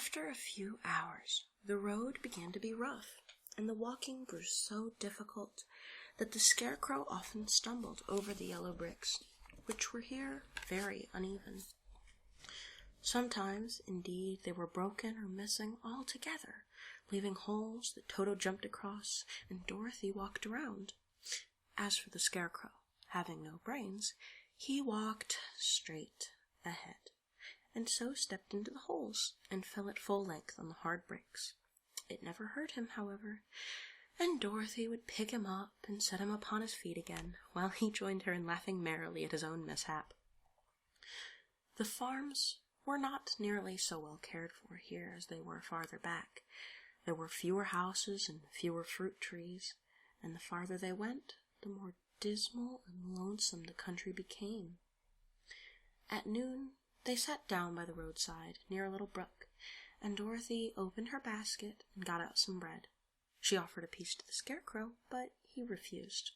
After a few hours, the road began to be rough, and the walking grew so difficult that the Scarecrow often stumbled over the yellow bricks, which were here very uneven. Sometimes, indeed, they were broken or missing altogether, leaving holes that Toto jumped across and Dorothy walked around. As for the Scarecrow, having no brains, he walked straight ahead, and so stepped into the holes and fell at full length on the hard bricks. It never hurt him, however, and Dorothy would pick him up and set him upon his feet again, while he joined her in laughing merrily at his own mishap. The farms were not nearly so well cared for here as they were farther back. There were fewer houses and fewer fruit trees, and the farther they went, the more dismal and lonesome the country became. At noon, they sat down by the roadside near a little brook, and Dorothy opened her basket and got out some bread. She offered a piece to the Scarecrow, but he refused.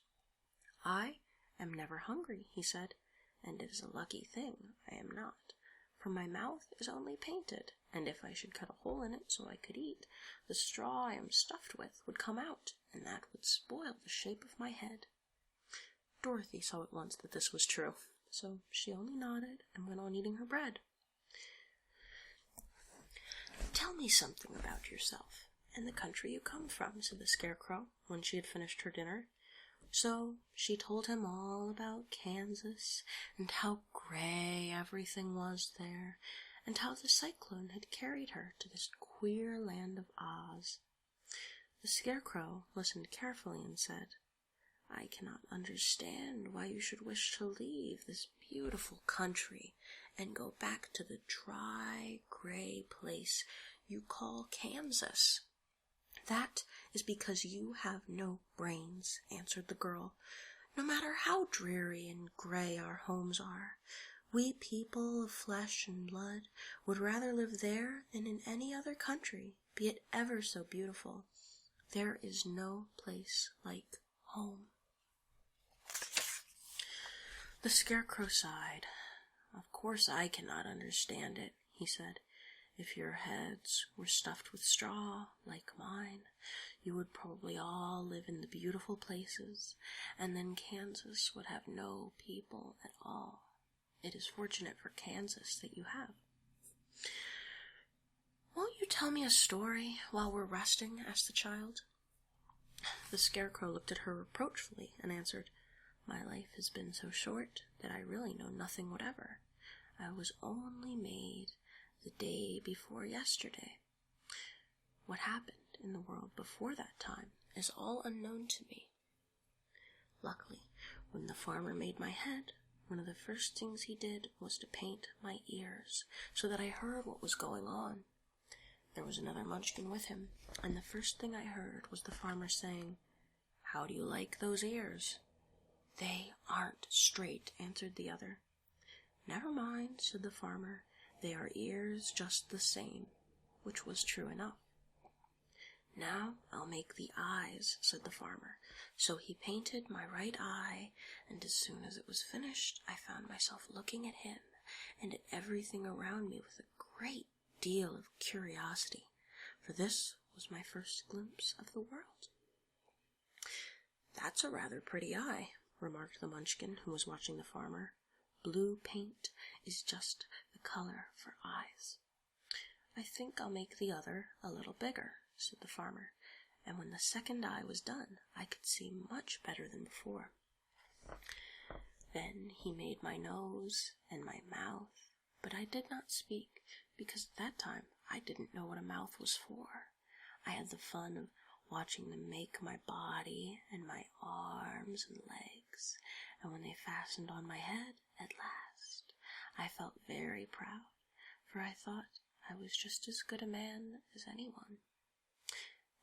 "I am never hungry," he said, "and it is a lucky thing I am not, for my mouth is only painted, and if I should cut a hole in it so I could eat, the straw I am stuffed with would come out, and that would spoil the shape of my head." Dorothy saw at once that this was true, so she only nodded and went on eating her bread. "Tell me something about yourself and the country you come from," said the Scarecrow, when she had finished her dinner. So she told him all about Kansas, and how gray everything was there, and how the cyclone had carried her to this queer land of Oz. The Scarecrow listened carefully and said, "I cannot understand why you should wish to leave this beautiful country and go back to the dry, gray place you call Kansas." "That is because you have no brains," answered the girl. "No matter how dreary and gray our homes are, we people of flesh and blood would rather live there than in any other country, be it ever so beautiful. There is no place like home." The Scarecrow sighed. "Of course I cannot understand it," he said. "If your heads were stuffed with straw, like mine, you would probably all live in the beautiful places, and then Kansas would have no people at all. It is fortunate for Kansas that you have." "Won't you tell me a story while we're resting?" asked the child. The Scarecrow looked at her reproachfully and answered, "My life has been so short that I really know nothing whatever. I was only made the day before yesterday. What happened in the world before that time is all unknown to me. Luckily, when the farmer made my head, one of the first things he did was to paint my ears, so that I heard what was going on. There was another Munchkin with him, and the first thing I heard was the farmer saying, 'How do you like those ears?' 'They aren't straight,' answered the other. 'Never mind,' said the farmer, 'they are ears just the same,' which was true enough. 'Now I'll make the eyes,' said the farmer. So he painted my right eye, and as soon as it was finished, I found myself looking at him and at everything around me with a great deal of curiosity, for this was my first glimpse of the world." "That's a rather pretty eye," remarked the Munchkin, who was watching the farmer. "Blue paint is just the color for eyes." "I think I'll make the other a little bigger," said the farmer, and when the second eye was done, I could see much better than before. Then he made my nose and my mouth, but I did not speak, because at that time I didn't know what a mouth was for. I had the fun of watching them make my body and my arms and legs, and when they fastened on my head at last, I felt very proud, for I thought I was just as good a man as anyone.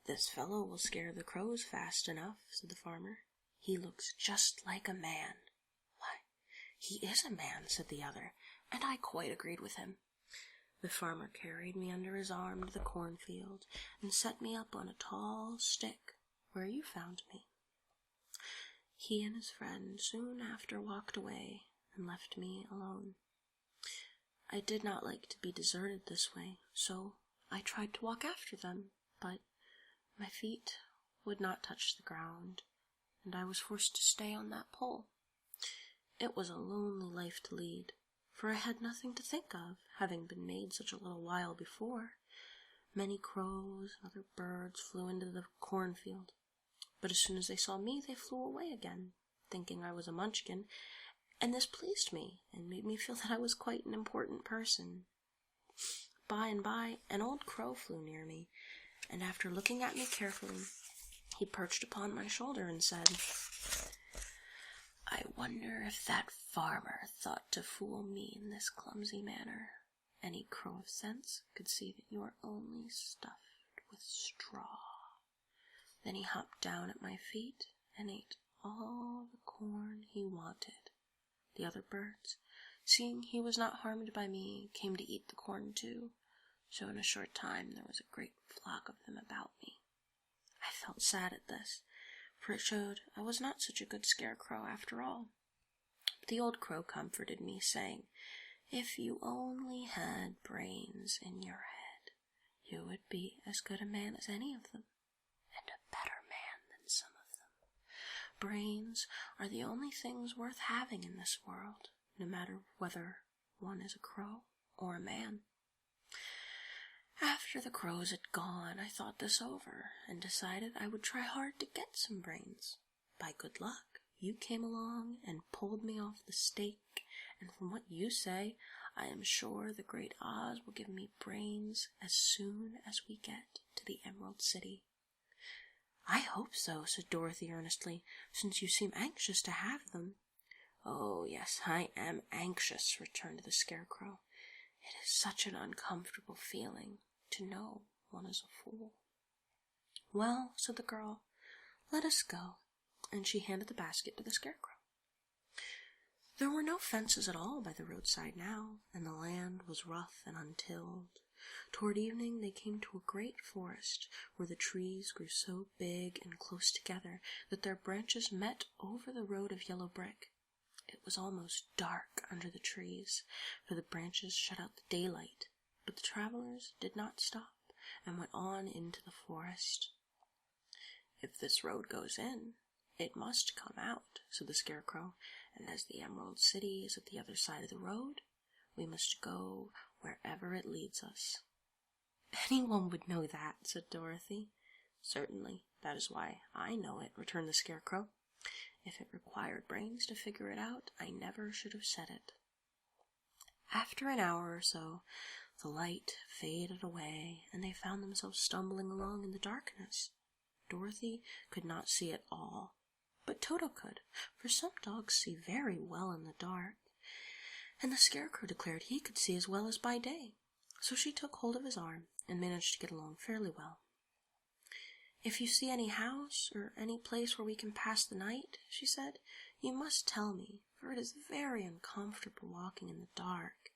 "This fellow will scare the crows fast enough," said the farmer. "He looks just like a man." "Why, he is a man," said the other, and I quite agreed with him. The farmer carried me under his arm to the cornfield and set me up on a tall stick, where you found me. He and his friend soon after walked away and left me alone. I did not like to be deserted this way, so I tried to walk after them, but my feet would not touch the ground, and I was forced to stay on that pole. It was a lonely life to lead, for I had nothing to think of, having been made such a little while before. Many crows and other birds flew into the cornfield, but as soon as they saw me, they flew away again, thinking I was a munchkin, and this pleased me and made me feel that I was quite an important person. By and by, an old crow flew near me, and after looking at me carefully, he perched upon my shoulder and said, "I wonder if that farmer thought to fool me in this clumsy manner. Any crow of sense could see that you are only stuffed with straw." Then he hopped down at my feet and ate all the corn he wanted. The other birds, seeing he was not harmed by me, came to eat the corn too, so in a short time there was a great flock of them about me. I felt sad at this, for it showed I was not such a good scarecrow after all. But the old crow comforted me, saying, "If you only had brains in your head, you would be as good a man as any of them, and a better man than some of them. Brains are the only things worth having in this world, no matter whether one is a crow or a man." After the crows had gone, I thought this over and decided I would try hard to get some brains. By good luck, you came along and pulled me off the stake, and from what you say, I am sure the great Oz will give me brains as soon as we get to the Emerald City. "I hope so," said Dorothy earnestly, "since you seem anxious to have them." "Oh, yes, I am anxious," returned the Scarecrow. "It is such an uncomfortable feeling to know one is a fool." "Well," said the girl, "let us go," and she handed the basket to the Scarecrow. There were no fences at all by the roadside now, and the land was rough and untilled. Toward evening they came to a great forest, where the trees grew so big and close together that their branches met over the road of yellow brick. It was almost dark under the trees, for the branches shut out the daylight, but the travelers did not stop and went on into the forest. "If this road goes in, it must come out," said the Scarecrow, "and as the Emerald City is at the other side of the road, we must go wherever it leads us." "Anyone would know that," said Dorothy. "Certainly, that is why I know it," returned the Scarecrow. "If it required brains to figure it out, I never should have said it." After an hour or so, the light faded away, and they found themselves stumbling along in the darkness. Dorothy could not see at all, but Toto could, for some dogs see very well in the dark, and the Scarecrow declared he could see as well as by day, so she took hold of his arm and managed to get along fairly well. "If you see any house or any place where we can pass the night," she said, "you must tell me, for it is very uncomfortable walking in the dark."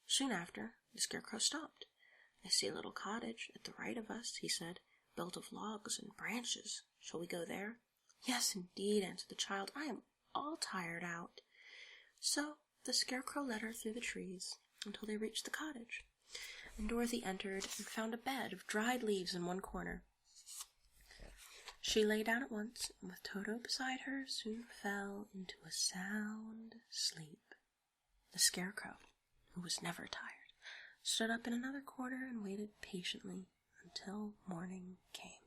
Soon after, the Scarecrow stopped. "I see a little cottage at the right of us," he said, "built of logs and branches. Shall we go there?" "Yes, indeed," answered the child. "I am all tired out." So the Scarecrow led her through the trees until they reached the cottage, and Dorothy entered and found a bed of dried leaves in one corner. She lay down at once, and with Toto beside her, soon fell into a sound sleep. The Scarecrow, who was never tired, stood up in another corner and waited patiently until morning came.